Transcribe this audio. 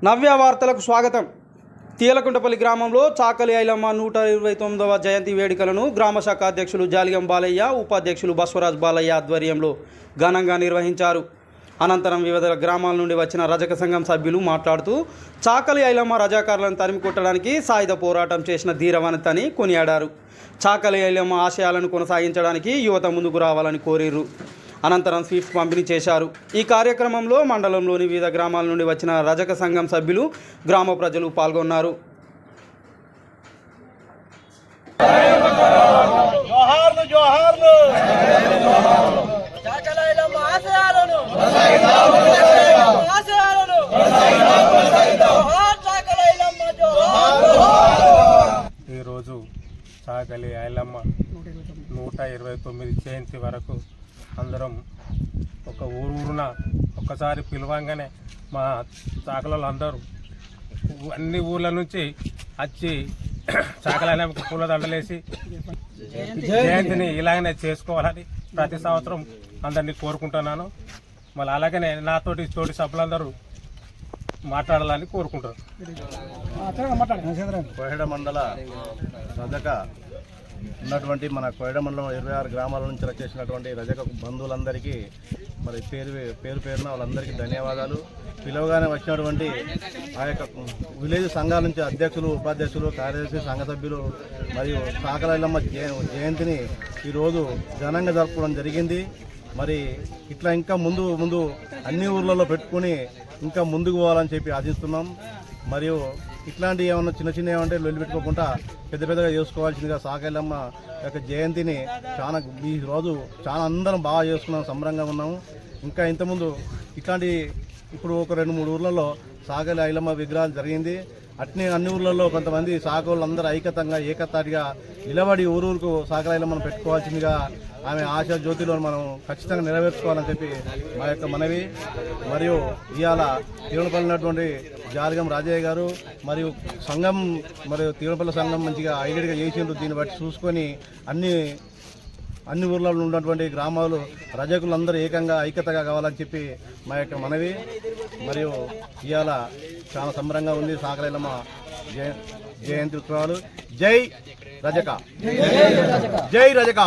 నవ్య వార్తలకు స్వాగతం. తీయలకుంటపల్లి గ్రామంలో చాకలి ఐలమ్మ 129వ జయంతి వేడుకలను గ్రామ శాఖ అధ్యక్షులు జాలిగం బాలయ్య, ఉపాధ్యక్షులు బస్వరాజ్ బాలయ్య ఆధ్వర్యంలో ఘనంగా నిర్వహించారు. అనంతరం వివిధ గ్రామాల నుండి వచ్చిన రజక సంఘం సభ్యులు మాట్లాడుతూ చాకలి ఐలమ్మ రజాకారులను తరిమి కొట్టడానికి సాయుధ పోరాటం చేసిన ధీరవనితని కొనియాడారు. చాకలి ఐలమ్మ ఆశయాలను కొనసాగించడానికి యువత ముందుకు రావాలని కోరిర్రు. అనంతరం స్వీట్స్ పంపిణీ చేశారు. ఈ కార్యక్రమంలో మండలంలోని వివిధ గ్రామాల నుండి వచ్చిన రజక సంఘం సభ్యులు, గ్రామ ప్రజలు పాల్గొన్నారు. ఈరోజు చాకలి ఐలమ్మ 129 జయంతి వరకు అందరం ఒక ఊరున ఒక్కసారి పిలవంగానే మా చాకలలో అందరూ అన్ని ఊర్ల నుంచి వచ్చి చాకలి ఐలమ్మకి పూలదండలేసి జయంతిని ఇలాగనే చేసుకోవాలని ప్రతి సంవత్సరం అందరినీ కోరుకుంటున్నాను. మళ్ళీ అలాగనే తోటి సభ్యులందరూ మాట్లాడాలని కోరుకుంటారు. కోహెడ మండల రజక ఉన్నటువంటి మన కోహెడ మండలం 26 గ్రామాల నుంచి వచ్చేసినటువంటి రజక బంధువులందరికీ మరి పేరున వాళ్ళందరికీ ధన్యవాదాలు. పిలవగానే వచ్చినటువంటి ఆ యొక్క విలేజ్ సంఘాల నుంచి అధ్యక్షులు, ఉపాధ్యక్షులు, కార్యదర్శి, సంఘ సభ్యులు మరియు చాకలి ఐలమ్మ జయంతిని ఈరోజు ఘనంగా జరుపుకోవడం జరిగింది. మరి ఇట్లా ఇంకా ముందు అన్ని ఊర్లలో పెట్టుకుని ఇంకా ముందుకు పోవాలని చెప్పి ఆశిస్తున్నాం. మరియు ఇట్లాంటి ఏమన్నా చిన్న ఏమంటే లొల్లి పెట్టుకోకుండా పెద్దగా చేసుకోవాల్సిందిగా చాకలి ఐలమ్మ యొక్క జయంతిని ఈ రోజు చాలా అందరం బాగా చేసుకున్నాం, సంబరంగా ఉన్నాము. ఇంకా ఇంతకుముందు ఇట్లాంటి ఇప్పుడు ఒక 2-3 ఊర్లలో చాకలి ఐలమ్మ విగ్రహాలు జరిగింది. అట్నే అన్ని ఊర్లలో కొంతమంది సాకోళ్ళందరూ ఏకతాటిగా నిలబడి ఊరుకు చాకలి ఐలమ్మను పెట్టుకోవాల్సిందిగా ఆమె ఆశా జ్యోతిలో మనం ఖచ్చితంగా నెరవేర్చుకోవాలని చెప్పి మా యొక్క మనవి. మరియు ఇవాళ తీవలపల్లినటువంటి జాలిగం రాజయ్య గారు మరియు సంఘం మరియు తీవలపల్లి సంఘం మంచిగా ఐడియా చేసిండ్రు. దీన్ని బట్టి చూసుకొని అన్ని ఊర్లలో ఉన్నటువంటి గ్రామాలు రజకులందరూ ఐక్యతగా కావాలని చెప్పి మా యొక్క మనవి. మరియు ఇవాళ చాలా సంబరంగా ఉంది చాకలి ఐలమ్మ జయంతి ఉత్సవాలు. జై రజక, జై రజక.